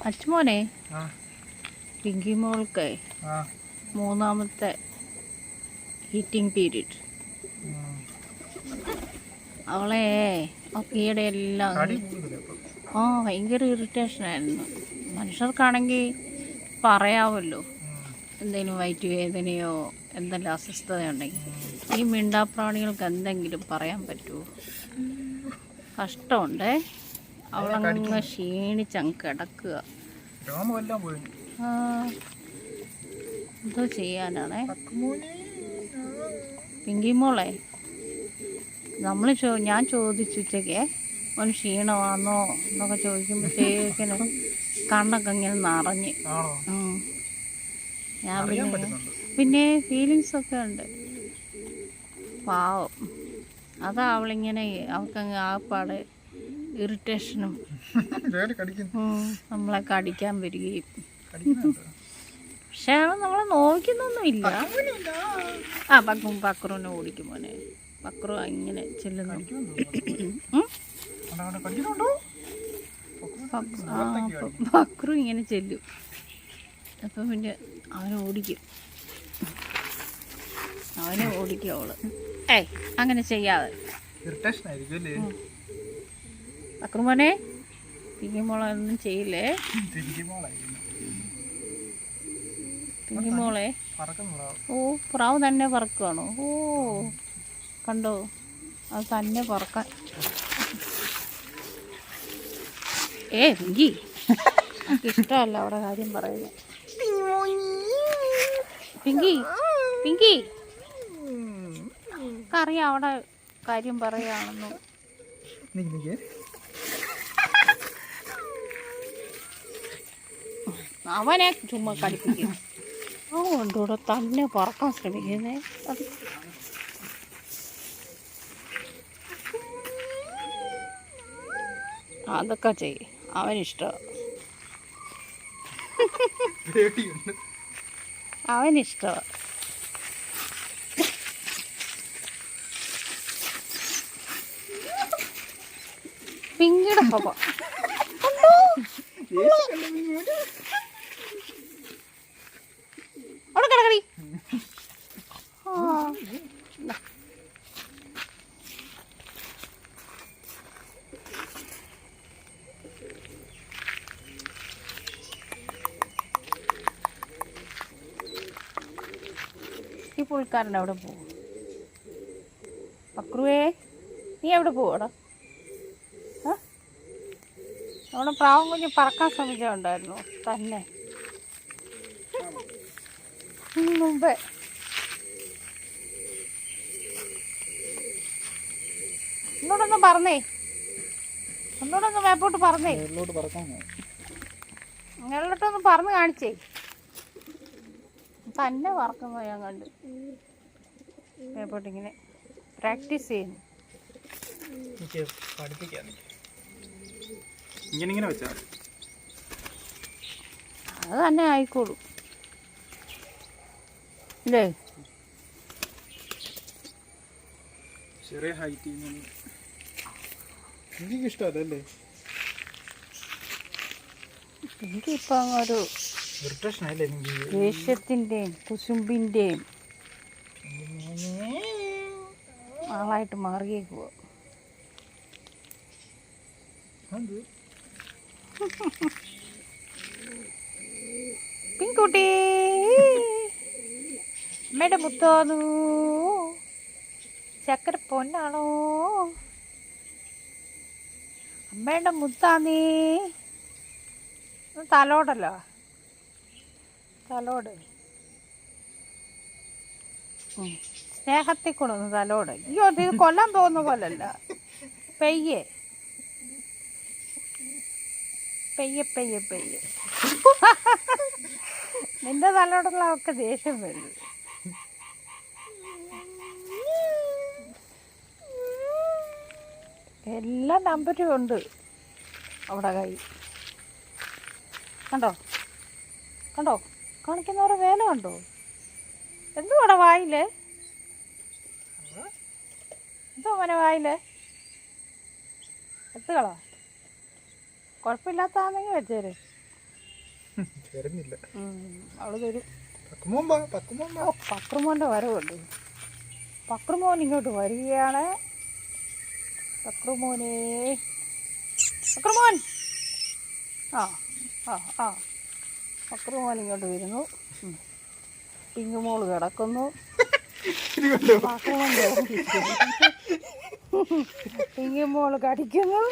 അച്ഛമോനെ പിങ്കി മോൾക്ക് മൂന്നാമത്തെ heating period. അവളെ ഈയിടെ എല്ലാം ഭയങ്കര ഇറിറ്റേഷനായിരുന്നു. മനുഷ്യർക്കാണെങ്കിൽ പറയാമല്ലോ എന്തെങ്കിലും വയറ്റ് വേദനയോ എന്തെങ്കിലും അസ്വസ്ഥതയുണ്ടെങ്കിൽ. ഈ മിണ്ടാപ്രാണികൾക്ക് എന്തെങ്കിലും പറയാൻ പറ്റുമോ? കഷ്ടമുണ്ടേ. അവളങ്ങ് ക്ഷീണിച്ചങ്ങ് കിടക്കുക. എന്തോ ചെയ്യാനാണേ പിങ്കി മോളെ. ഞാൻ ചോദിച്ചു ഉച്ചയ്ക്ക് അവന് ക്ഷീണമാണോ എന്നൊക്കെ ചോദിക്കുമ്പോഴത്തേക്കിന് കണ്ണൊക്കെ ഇങ്ങനെ നിറഞ്ഞ്. ഞാൻ പിന്നെ ഫീലിങ്സൊക്കെ ഉണ്ട്. പാവം. അതാ അവളിങ്ങനെ അവൾക്കങ്ങ് ആപ്പാട് ഇറിറ്റേഷനും നമ്മളെ കടിക്കാൻ വരികയും. പക്ഷെ അവൾ നമ്മളെ നോക്കുന്നൊന്നുമില്ല. പക്രുവിനെ ഓടിക്കും മോനെ. പക്രു ഇങ്ങനെ ചെല്ലുന്നു. പക്രു ഇങ്ങനെ ചെല്ലും. അപ്പം പിന്നെ അവനെ ഓടിക്കും അവള്. അങ്ങനെ ചെയ്യാതെ പക്രുമോനെ. പിങ്കി മോളൊന്നും ചെയ്യില്ലേ പിങ്കി മോളെ. പ്രാവ് തന്നെ പറക്കുവാണോ? കണ്ടോ, അത് തന്നെ പറക്കാൻ. പിങ്കി ഇഷ്ടമല്ല അവിടെ കാര്യം പറയുന്നത്. പിങ്കി അറിയാം അവിടെ കാര്യം പറയുകയാണെന്ന്. അവനെ ചുമ്മാ കടിപ്പിക്കും. കൊണ്ടൂടെ തന്നെ പറക്കാൻ ശ്രമിക്കുന്നേ. അതൊക്കെ ചെയ്യും. അവനിഷ്ടമാണ്. പിങ്കിയുടെ പപ്പ അവിടെ കിടക്കടി. ഈ പുള്ളിക്കാരൻ എവിടെ പോകും? പക്രുവേ, നീ എവിടെ പോവാടാ? അവിടെ പ്രാവും കുഞ്ഞ് പറക്കാൻ ശ്രമിച്ചിട്ടുണ്ടായിരുന്നു തന്നെ മുമ്പേ. ഒന്നൂടൊന്ന് പറഞ്ഞേ, ഒന്നൂടൊന്ന് മേപ്പോട്ട് പറഞ്ഞേ, മേളിലോട്ടൊന്ന് പറന്ന് കാണിച്ചേ. തന്നെ പറക്കുന്നു ഞാൻ കണ്ട്. മേപ്പോട്ടിങ്ങനെ പ്രാക്ടീസ് ചെയ്യുന്നു. അത് തന്നെ ആയിക്കോളും ഇല്ലേ? എനിക്കിഷ്ടല്ലേ? എനിക്കിപ്പം ഒരു ദേഷ്യത്തിൻ്റെയും കുശുമ്പിൻ്റെയും ആളായിട്ട് മാറിയേക്കുവോ. പിൻകുട്ടി അമ്മയുടെ മുത്താണോ? ചക്കര പൊന്നാണോ? അമ്മയുടെ മുത്താന്നേ. തലോടല്ലോ, തലോട്. സ്നേഹത്തിൽ കൂടെ ഒന്ന് തലോട്. അയ്യോ, ഇത് കൊല്ലാൻ പോകുന്ന പോലല്ല. പെയ്യെ പെയ്യെ പെയ്യെ പെയ്യെ. നിന്റെ തലോടുള്ള അവർക്ക് ദേഷ്യം വരും. എല്ലാ നമ്പരും ഉണ്ട് അവിടെ കൈ. കണ്ടോ കണ്ടോ കാണിക്കുന്നവരെ വേല കണ്ടോ? എന്തുവാടെ വായില്ലേ? എന്തോ മോനെ വായില്ലേ? എത്തുകളോ? കുഴപ്പമില്ലാത്താണെങ്കിൽ വെച്ചേര്. അവള് തരും. പക്രുമോൻ്റെ വരവുണ്ട്. പക്രുമോൻ ഇങ്ങോട്ട് വരികയാണ്. പക്രുമോനെ, പക്രുമോൻ, ആ ആ ആ പക്രുമോൻ ഇങ്ങോട്ട് വരുന്നു. പിങ്കുമോള് കിടക്കുന്നു. പിങ്കുമോള് കടിക്കുന്നു.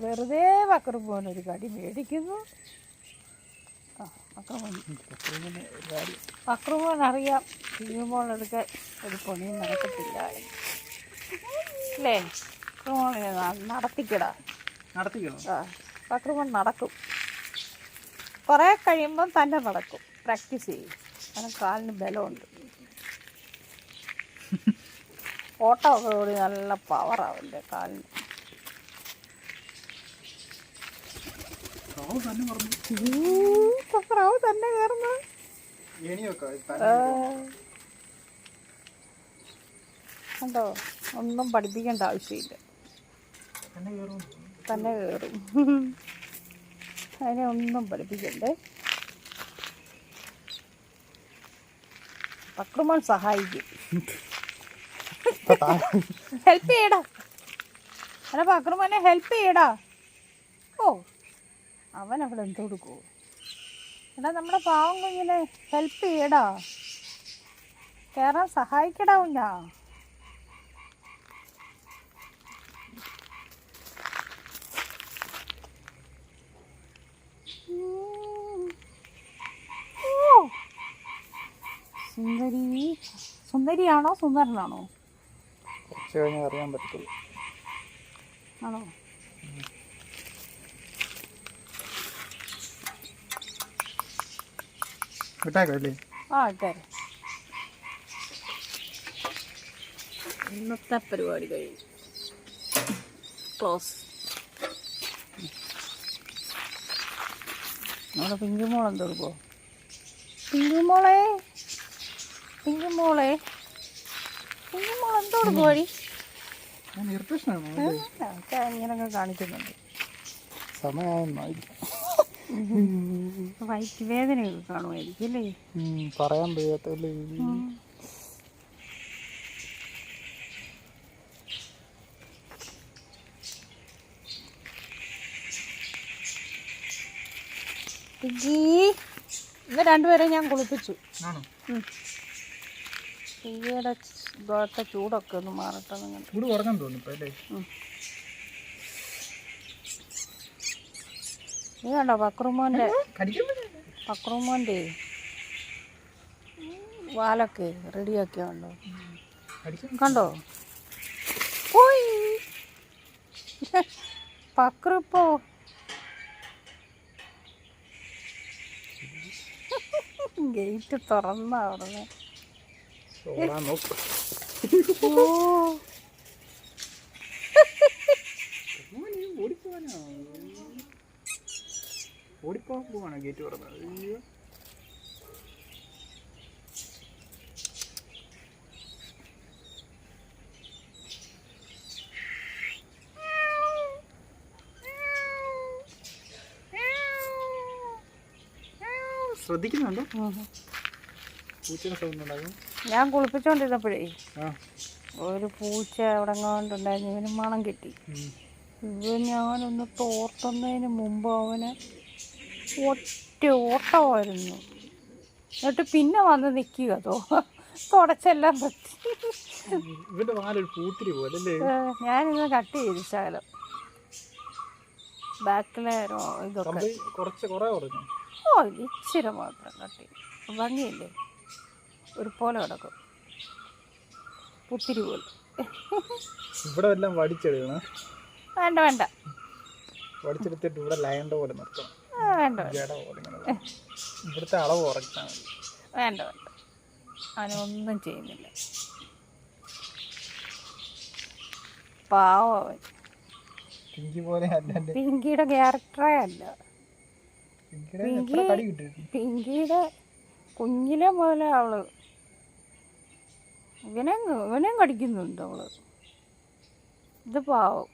വെറുതെ പക്രുമോനൊരു കടി മേടിക്കുന്നു. പക്രുമോൻ അറിയാം പിങ്കുമോളെടുക്കാൻ ഒരു പണിയും നടക്കത്തില്ല അല്ലേ? പക്രുമോനെ നടത്തിക്കടാ. പക്രുമോൻ നടക്കും. കുറേ കഴിയുമ്പം തന്നെ നടക്കും. പ്രാക്ടീസ് ചെയ്യും. അവന് കാലിന് ബലമുണ്ട്. ഓട്ടമൊക്കെ കൂടി നല്ല പവറാവില്ലേ കാലിന്. പ്രാവ് തന്നെ കയറുന്നു. കണ്ടോ, ഒന്നും പഠിപ്പിക്കേണ്ട ആവശ്യമില്ല, തന്നെ കയറും. അതിനെ ഒന്നും പഠിപ്പിക്കണ്ടേ. പക്രുമോൻ സഹായിക്കും. ഹെൽപ്പ് ചെയ്യടാ. അല്ല പക്രുമോനെ ഹെൽപ്പ് ചെയ്യടാ. ഓ, അവൻ അവിടെ എന്ത് കൊടുക്കുമോ? എടാ നമ്മുടെ പാവം കുഞ്ഞിനെ ഹെൽപ്പ് ചെയ്യടാ. കയറാൻ സഹായിക്കടാ കുഞ്ഞാ. സുന്ദരി, സുന്ദരിയാണോ സുന്ദരനാണോ? കുറച്ച് കഴിഞ്ഞാൽ അറിയാൻ പറ്റുള്ളൂ. ആണോ? വിട്ടേക്കല്ലേ? ആ ഇട്ടേരെ. ഇന്നത്തെ പരിപാടി കഴിഞ്ഞു. ക്ലോസ്. നമ്മുടെ പിങ്കുമോൾ എന്തെടുക്കുമോ? പിങ്കുമോളെ, പിങ്കുമോളെ, പിങ്കുമോൾ എന്തെടുക്കുമോ? ഇങ്ങനൊക്കെ കാണിക്കുന്നുണ്ട്. സമയമായിരിക്കും. വയറ്റ് വേദനയൊക്കെ കാണുമായിരിക്കും അല്ലേ? പറയാൻ വയ്യാത്തല്ലേ. ഇവ രണ്ടുപേരെ ഞാൻ കുളിപ്പിച്ചു. പിങ്കിയുടെ ഇതോത്തെ ചൂടൊക്കെ ഒന്ന് മാറട്ടെ. നിങ്ങൾ ചൂട് കുറഞ്ഞു തോന്നുന്നു അല്ലേ? നീ കണ്ടോ പക്രുമോൻ്റെ വാലൊക്കെ റെഡിയാക്കിയ കണ്ടോ? കണ്ടോ? പോയി പക്രുപ്പോ. ഗേറ്റ് തുറന്ന അവിടെ. ഓടിപ്പോവാൻ പോവാണ് ഗേറ്റ് തുറന്നത്. ശ്രദ്ധിക്കുന്നുണ്ടോ? പൂച്ചയുടെ സൗണ്ട് ഉണ്ടാകും. ഞാൻ കുളിപ്പിച്ചോണ്ടിരുന്നപ്പോഴേ ഒരു പൂച്ച അവിടെ കൊണ്ടുണ്ടായിരുന്നു. ഇവന് മണം കിട്ടി. ഞാനൊന്ന് തോർത്തുന്നതിന് മുമ്പ് അവന് ഒറ്റ ഓട്ടമായിരുന്നു. എന്നിട്ട് പിന്നെ വന്ന് നിൽക്കുക തുടച്ചെല്ലാം പറ്റി. ഞാനിന്ന് കട്ട് ചെയ്തു ശകലം ബാക്കിലെ ഇതൊക്കെ. ഓ ഇച്ചിരി മാത്രം കട്ട് ചെയ്തു. ഭംഗിയില്ലേ? ഒരു പോലെ കിടക്കും, പുത്തിരി പോലെ. ഇവിടെ എല്ലാം വടിച്ചെടുക്കണം. വേണ്ട വേണ്ട, വടിച്ചെടുത്തിട്ട് ഇവിടെ ലയണ്ട പോലെ നിർത്തണം. വേണ്ട ഇവിടുത്തെ അളവ് കുറച്ചാൽ മതി. വേണ്ട വേണ്ട, അവനൊന്നും ചെയ്യുന്നില്ല. പാവം അവൻ. പിങ്കിയുടെ ക്യാരക്ടറേ അല്ല. പിങ്കിയുടെ കുഞ്ഞിലെ മുതലേ അവള് ഇവനെയും കടിക്കുന്നുണ്ട് അവള്. ഇത് പാവം.